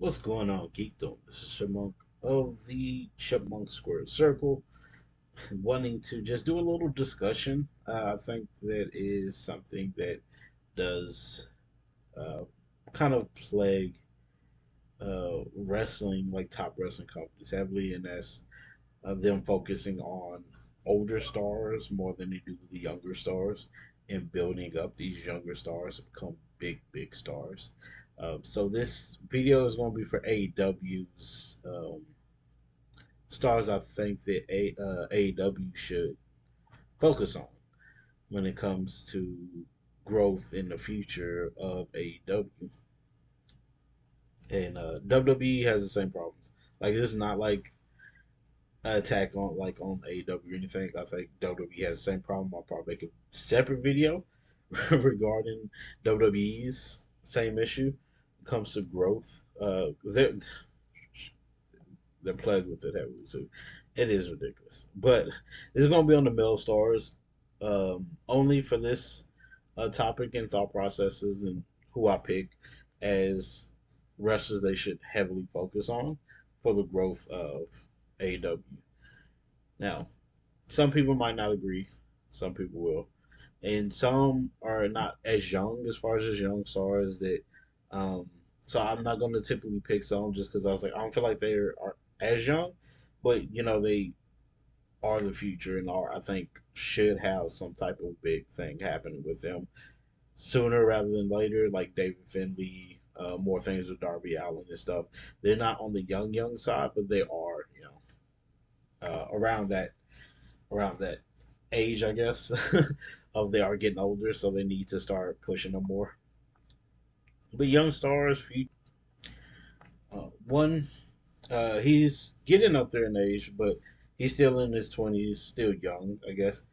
What's going on, Geekdom? This is Chipmunk of the Chipmunk Squared Circle, wanting to just do a little discussion. I think that is something that does uh, kind of plague wrestling, like top wrestling companies, heavily, and that's them focusing on older stars more than they do the younger stars and building up these younger stars to become big, big stars. So this video is going to be for AEW's stars. I think that AEW should focus on when it comes to growth in the future of AEW. And WWE has the same problems. Like this is not like an attack on on AEW or anything. I think WWE has the same problem. I'll probably make a separate video regarding WWE's same issue when it comes to growth. 'Cause they're plagued with it heavily too. It is ridiculous. But this is going to be on the Male Stars only for this topic and thought processes and who I pick as wrestlers they should heavily focus on for the growth of AEW. Now, some people might not agree, some people will. And some are not as young as far as young stars that um so I'm not going to typically pick some just because I was like I don't feel like they are as young, but they are the future and are I think should have some type of big thing happening with them sooner rather than later, like David Finley, more things with Darby Allen and stuff. They're not on the young side, but they are around that age, I guess, of they are getting older, so they need to start pushing them more. But young stars, one, he's getting up there in age, but he's still in his 20s, still young, I guess.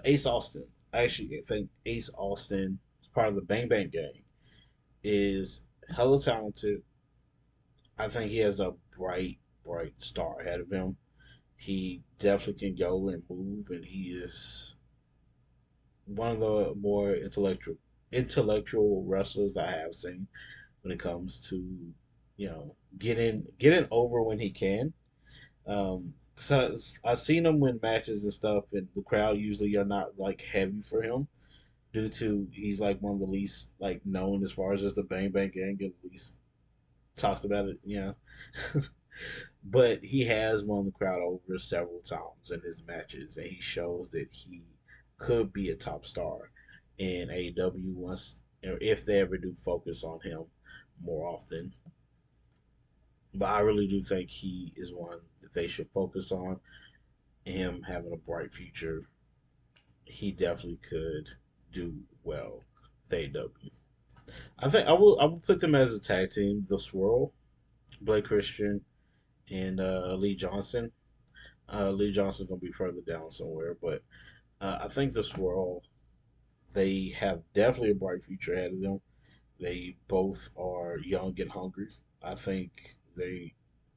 Ace Austin. I actually think Ace Austin is part of the Bang Bang Gang. Is hella talented. I think he has a bright star ahead of him. He definitely can go and move, and he is one of the more intellectual wrestlers I have seen when it comes to getting over when he can. So I've seen him win matches and stuff, and the crowd usually are not like heavy for him due to he's like one of the least like known as far as just the Bang Bang Gang, at least talked about it. But he has won the crowd over several times in his matches, and he shows that he could be a top star in AEW once, if they ever do focus on him more often. But I really do think he is one that they should focus on. Him having a bright future, he definitely could do well with AEW. I think I will put them as a tag team, the Swirl, Blake Christian and Lee Johnson. Lee Johnson's gonna be further down somewhere, but I think the Swirl they have definitely a bright future ahead of them. They both are young and hungry. I think they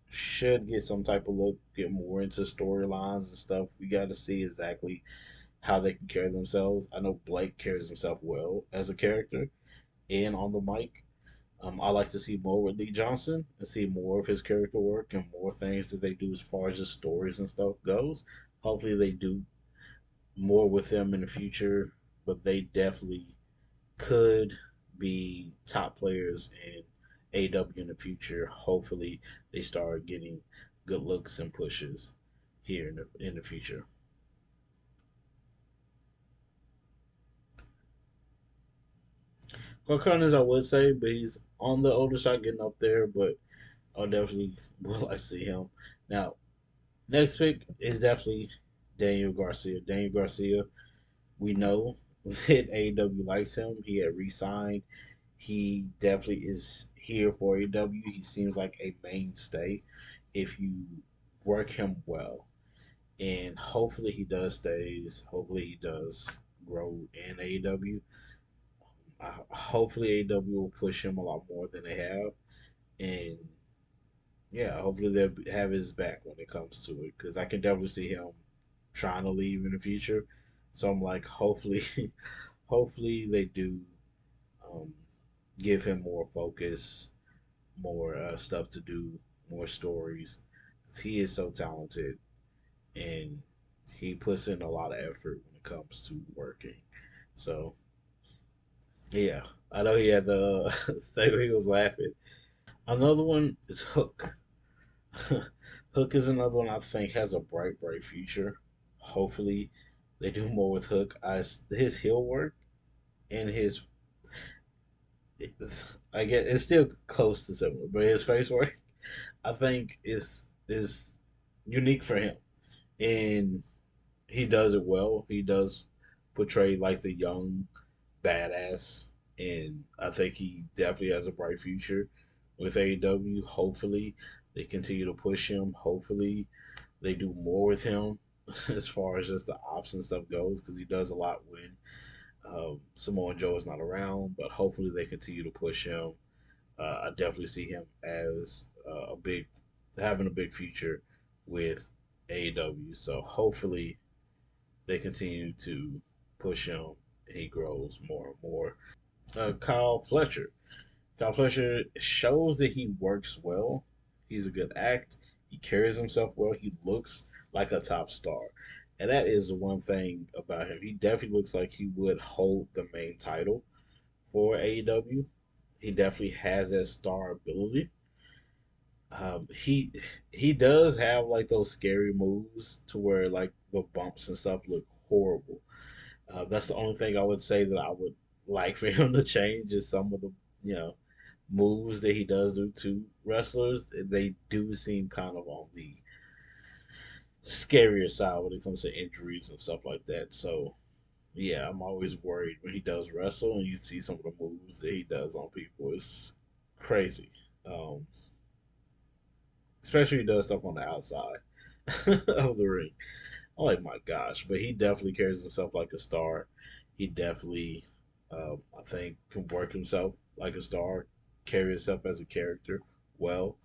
should get some type of look, get more into storylines and stuff. We got to see exactly how they can carry themselves. I know Blake carries himself well as a character and on the mic. I like to see more with Lee Johnson and see more of his character work and more things that they do as far as just stories and stuff goes. Hopefully, they do more with them in the future, but they definitely could be top players in AW in the future. Hopefully, they start getting good looks and pushes here in the future. Carcones, I would say, but he's on the older side, getting up there. But I definitely would like to see him. Now, next pick is definitely Daniel Garcia. Daniel Garcia, we know that AEW likes him. He had re-signed. He definitely is here for AEW. He seems like a mainstay if you work him well. And hopefully he does stays. Hopefully he does grow in AEW. Hopefully AEW will push him a lot more than they have. And yeah, hopefully they'll have his back when it comes to it. Because I can definitely see him trying to leave in the future. So I'm like, hopefully, hopefully they do um, give him more focus more stuff to do, more stories. 'Cause he is so talented and he puts in a lot of effort when it comes to working. So yeah, I know he had the thing where he was laughing. Another one is Hook. Hook is another one I think has a bright, bright future. Hopefully, they do more with Hook. His heel work and his, I get it's still close to similar, but his face work I think is unique for him, and he does it well. He does portray like the young badass, and I think he definitely has a bright future with AEW. Hopefully, they continue to push him. Hopefully, they do more with him as far as just the ops and stuff goes, because he does a lot when Samoa Joe is not around. But hopefully, they continue to push him. I definitely see him as a big, having a big future with AEW. So hopefully, they continue to push him. He grows more and more. Kyle Fletcher. Kyle Fletcher shows that he works well. He's a good act. He carries himself well. He looks like a top star. And that is one thing about him. He definitely looks like he would hold the main title for AEW. He definitely has that star ability. He does have like those scary moves to where like the bumps and stuff look horrible. That's the only thing I would say that I would like for him to change is some of the you know moves that he does do to wrestlers. They do seem kind of on the scarier side when it comes to injuries and stuff like that. So yeah, I'm always worried when he does wrestle and you see some of the moves that he does on people. It's crazy. Um, Especially he does stuff on the outside of the ring. I'm like, my gosh, but he definitely carries himself like a star. He definitely, I think, can work himself like a star, carry himself as a character well,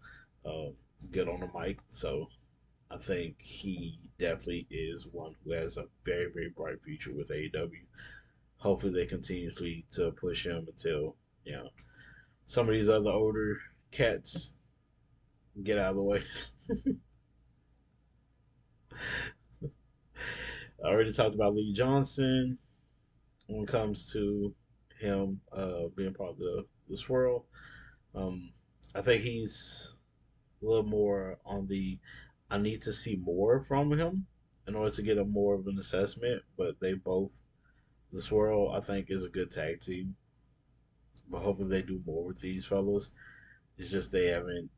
um, good on the mic. So I think he definitely is one who has a very, very bright future with AEW. Hopefully, they continuously to push him until you know some of these other older cats get out of the way. I already talked about Lee Johnson when it comes to him being part of the swirl. Um, I think he's a little more on the I need to see more from him in order to get a more of an assessment. But they both the swirl I think is a good tag team. But hopefully they do more with these fellas. It's just they haven't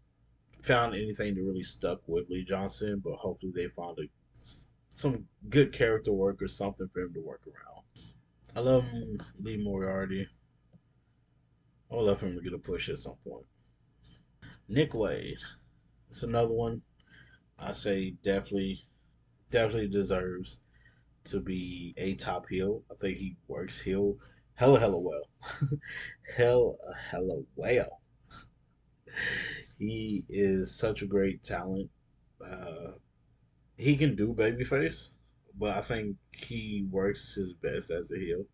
found anything that really stuck with Lee Johnson. But hopefully they found some good character work or something for him to work around. I love Lee Moriarty. I would love for him to get a push at some point. Nick Wade. It's another one. I say definitely deserves to be a top heel. I think he works heel hella well. Hella well. He is such a great talent. Uh, he can do babyface, but I think he works his best as a heel.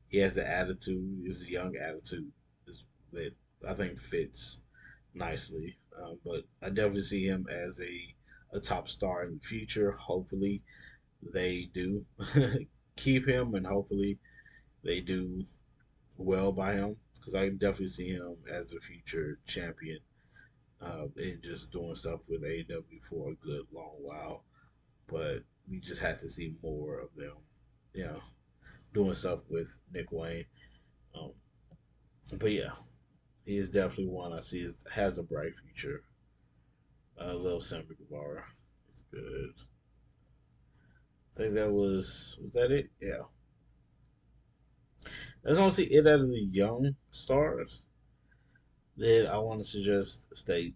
He has the attitude, his young attitude that I think fits nicely. But I definitely see him as a top star in the future. Hopefully, they do keep him, and hopefully, they do well by him because I definitely see him as a future champion and just doing stuff with AEW for a good long while. But we just have to see more of them, you know, doing stuff with Nick Wayne. Um, but yeah, he is definitely one I see has a bright future. Lil Simba Guevara is good. I think that was that it? Yeah. That's honestly it out of the young stars that I wanted to just state,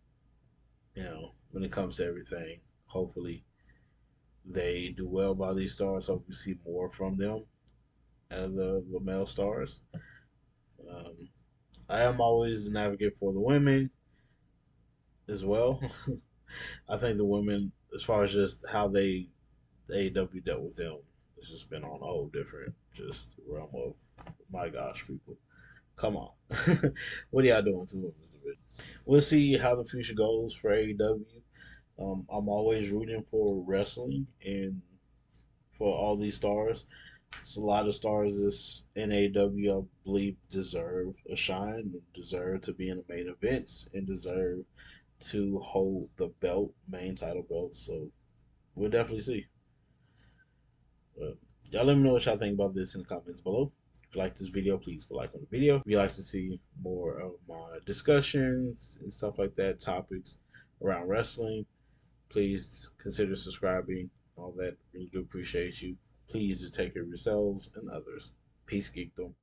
when it comes to everything. Hopefully they do well by these stars. Hope we see more from them out of the male stars. Um, I am always an advocate for the women as well. I think the women, as far as just how they AEW dealt with them, it's just been on a whole different just realm of my gosh, people. Come on. What are y'all doing to the women's division? We'll see how the future goes for AEW. I'm always rooting for wrestling and for all these stars. It's a lot of stars this in AEW I believe deserve a shine, deserve to be in the main events, and deserve to hold the belt, main title belt. So we'll definitely see. Uh, y'all let me know what y'all think about this in the comments below. If you like this video, please put a like on the video. If you like to see more of my discussions and stuff like that, topics around wrestling, please consider subscribing. All that, really do appreciate you. Please do take care of yourselves and others. Peace, geekdom.